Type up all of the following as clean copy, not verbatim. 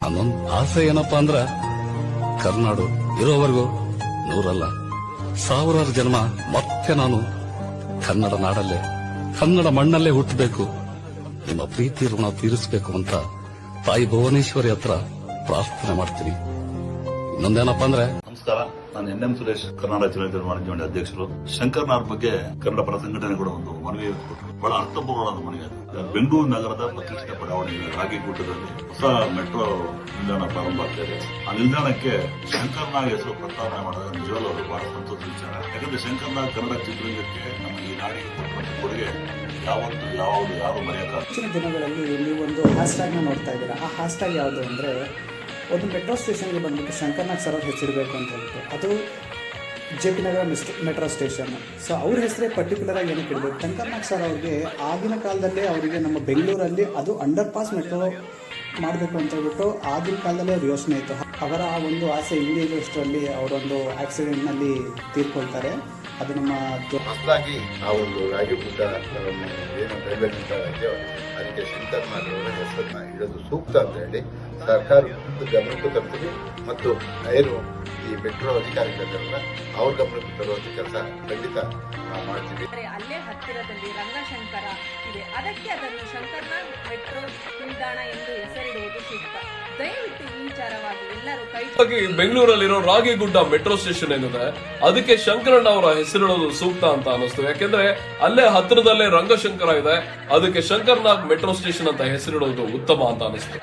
ನನ್ನೊಂದು ಆಸೆ ಏನಪ್ಪಾ ಅಂದ್ರ ಕರ್ನಾಡು ಇರೋವರೆಗೂ 100 ಅಲ್ಲ 1000 ಜನ್ಮ ಮತ್ತೆ ನಾನು ಕನ್ನಡ ನಾಡಲ್ಲೇ ಕನ್ನಡ ಮಣ್ಣಲ್ಲೇ ಹುಟ್ಟಬೇಕು, ನಿಮ್ಮ ಪ್ರೀತಿ ಋಣ ತೀರಿಸಬೇಕು ಅಂತ ತಾಯಿ ಭುವನೇಶ್ವರಿ ಹತ್ರ ಪ್ರಾರ್ಥನೆ ಮಾಡ್ತೀನಿ. ಇನ್ನೊಂದೇನಪ್ಪಾ ಅಂದ್ರೆ, ನಮಸ್ಕಾರ, ನಾನು ಎನ್ ಸುರೇಶ್, ಕರ್ನಾಟಕ ಚಲನಚಿತ್ರ ವಾಣಿಜ್ಯ ಮಂಡಳಿ ಅಧ್ಯಕ್ಷರು. ಶಂಕರ್ನಾಗ್ ಬಗ್ಗೆ ಕನ್ನಡ ಪರ ಸಂಘಟನೆ ಕೂಡ ಒಂದು ಮನವಿ ಕೊಟ್ಟರು. ಬಹಳ ಅರ್ಥಪೂರ್ಣವಾದ ಮನವಿ ಅದು. ಬೆಂಗಳೂರು ನಗರದ ಪ್ರತಿಷ್ಠಿತ ಬಡಾವಣೆ ರಾಗಿಗುಡ್ಡದಲ್ಲಿ ಹೊಸ ಮೆಟ್ರೋ ನಿಲ್ದಾಣ ಪ್ರಾರಂಭ ಆಗ್ತಾ ಇದೆ. ಆ ನಿಲ್ದಾಣಕ್ಕೆ ಶಂಕರ್ನಾಗ್ ಹೆಸರು ಪ್ರಸ್ತಾವನೆ ಮಾಡಿದಾಗ ನಿಜವಾಗ್ಲೂ ಅವರು ಬಹಳ ಸಂತೋಷದ ವಿಚಾರ. ಯಾಕಂದ್ರೆ ಶಂಕರ್ನಾಗ್ ಕನ್ನಡ ಚಿತ್ರರಂಗಕ್ಕೆ ನಮ್ಮ ಈ ನಾಡಿಗೆ ಕೊಟ್ಟಂತ ಕೊಡುಗೆ ಯಾರು ಮರೆಯಕ್ಕಾಗಲ್ಲ. ಹೆಚ್ಚಿನ ದಿನಗಳಲ್ಲಿ ನೀವು ಒಂದು ಹ್ಯಾಶ್ಟ್ಯಾಗ್ನ ನೋಡ್ತಾ ಇದ್ದೀರಾ. ಆ ಹ್ಯಾಶ್ಟ್ಯಾಗ್ ಯಾವುದು ಅಂದರೆ, ಒಂದು ಮೆಟ್ರೋ ಸ್ಟೇಷನ್ಗೆ ಬಂದ್ಬಿಟ್ಟು ಶಂಕರ್ನಾಗ್ ಸರ್ ಅವ್ರ ಹೆಸರಿಡಬೇಕು ಅಂತ ಹೇಳ್ಬಿಟ್ಟು, ಅದು JP ನಗರ ಮೆಟ್ರೋ ಸ್ಟೇಷನ್. ಸೊ ಅವ್ರ ಹೆಸರೇ ಪರ್ಟಿಕ್ಯುಲರ್ ಆಗಿ ಏನಕ್ಕೆ ಇಡಬೇಕು, ಶಂಕರ್ನಾಗ್ ಸರ್ ಅವ್ರಿಗೆ ಆಗಿನ ಕಾಲದಲ್ಲೇ ಅವರಿಗೆ ನಮ್ಮ ಬೆಂಗಳೂರಲ್ಲಿ ಅದು ಅಂಡರ್ ಪಾಸ್ ಮೆಟ್ರೋ ಮಾಡಬೇಕು ಅಂತ ಹೇಳ್ಬಿಟ್ಟು ಆಗಿನ ಕಾಲದಲ್ಲೇ ಅವ್ರ ಯೋಚನೆ ಇತ್ತು. ಅವರ ಆ ಒಂದು ಆಸೆ ಈಡೇರುವಷ್ಟರಲ್ಲಿ ಅವರೊಂದು ಆಕ್ಸಿಡೆಂಟ್ನಲ್ಲಿ ತೀರ್ಕೊಳ್ತಾರೆ. ಅದು ನಮ್ಮ ಹೊಸದಾಗಿ ಆ ಒಂದು ರಾಗಿಗುಡ್ಡ ಏನು ರೈಲ್ವೆ ನಿಲ್ದಾಣ ಇದೆಯೋ ಅದಕ್ಕೆ ಶಂಕರ್ನಾಗ್ ಅವರ ಹೆಸರನ್ನ ಇಡೋದು ಸೂಕ್ತ ಅಂತ ಹೇಳಿ ಸರ್ಕಾರ ಗಮನಕ್ಕೂ ತರ್ತೀವಿ. ಮತ್ತು ಏನು ಈ ಮೆಟ್ರೋ ಅಧಿಕಾರಿಗಳಿರಲ್ಲ ಅವ್ರ ಗಮನಕ್ಕೂ ತರುವಂತ ಕೆಲಸ ಖಂಡಿತ ನಾವು ಮಾಡ್ತೀವಿ. ಅಲ್ಲೇ ಹತ್ತಿರದಲ್ಲಿ ರಂಗಶಂಕರ ಇದೆ, ಅದಕ್ಕೆ ಅದನ್ನು ಶಂಕರ್ನಾಗ್ ಮೆಟ್ರೋ ನಿಲ್ದಾಣ ಎಂದು ಹೆಸರಿಡುವುದು ಸೂಕ್ತ. ದಯವಿಟ್ಟು ಈ ವಿಚಾರವಾಗಿ ಎಲ್ಲರೂ ಕೈ ಬೆಂಗಳೂರಲ್ಲಿರೋ ರಾಗಿಗುಡ್ಡ ಮೆಟ್ರೋ ಸ್ಟೇಷನ್ ಏನಿದೆ ಅದಕ್ಕೆ ಶಂಕರಣ್ಣ ಅವರ ಹೆಸರಿಡೋದು ಸೂಕ್ತ ಅಂತ ಅನಿಸ್ತು. ಯಾಕೆಂದ್ರೆ ಅಲ್ಲೇ ಹತ್ತಿರದಲ್ಲೇ ರಂಗಶಂಕರ ಇದೆ, ಅದಕ್ಕೆ ಶಂಕರ್ನಾಗ್ ಮೆಟ್ರೋ ಸ್ಟೇಷನ್ ಅಂತ ಹೆಸರಿಡೋದು ಉತ್ತಮ ಅಂತ ಅನಿಸ್ತು.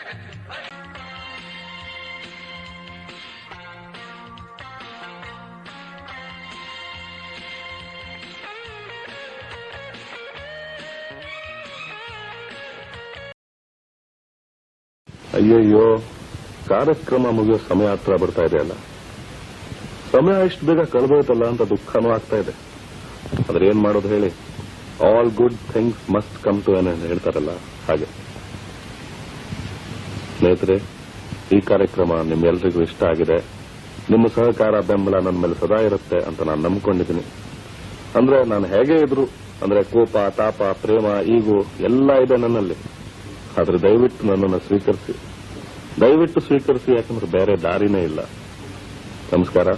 ಅಯ್ಯಯ್ಯೋ, ಕಾರ್ಯಕ್ರಮ ಮುಗಿಯೋ ಸಮಯ ಹತ್ರ ಬರ್ತಾ ಇದೆ ಅಲ್ಲ, ಸಮಯ ಇಷ್ಟು ಬೇಗ ಕಳೆದೋಯ್ತಲ್ಲ ಅಂತ ದುಃಖನೂ ಆಗ್ತಾ ಇದೆ. ಆದ್ರೆ ಏನ್ ಮಾಡೋದು ಹೇಳಿ, all good things must come to end ಹೇಳ್ತಾರಲ್ಲ ಹಾಗೆ. ಸ್ನೇಹಿತರೆ, ಈ ಕಾರ್ಯಕ್ರಮ ನಿಮ್ಮೆಲ್ರಿಗೂ ಇಷ್ಟ ಆಗಿದೆ. ನಿಮ್ಮ ಸಹಕಾರ ಬೆಂಬಲ ನನ್ನ ಮೇಲೆ ಸದಾ ಇರುತ್ತೆ ಅಂತ ನಾನು ನಂಬ್ಕೊಂಡಿದ್ದೀನಿ. ಅಂದ್ರೆ ನಾನು ಹೇಗೆ ಇದ್ರು, ಅಂದ್ರೆ ಕೋಪ, ತಾಪ, ಪ್ರೇಮ, ಈಗು ಎಲ್ಲ ಇದೆ ನನ್ನಲ್ಲಿ. ಆದ್ರೆ ದಯವಿಟ್ಟು ನನ್ನನ್ನು ಸ್ವೀಕರಿಸಿ, ಯಾಕಂದ್ರೆ ಬೇರೆ ದಾರಿನೇ ಇಲ್ಲ. ನಮಸ್ಕಾರ.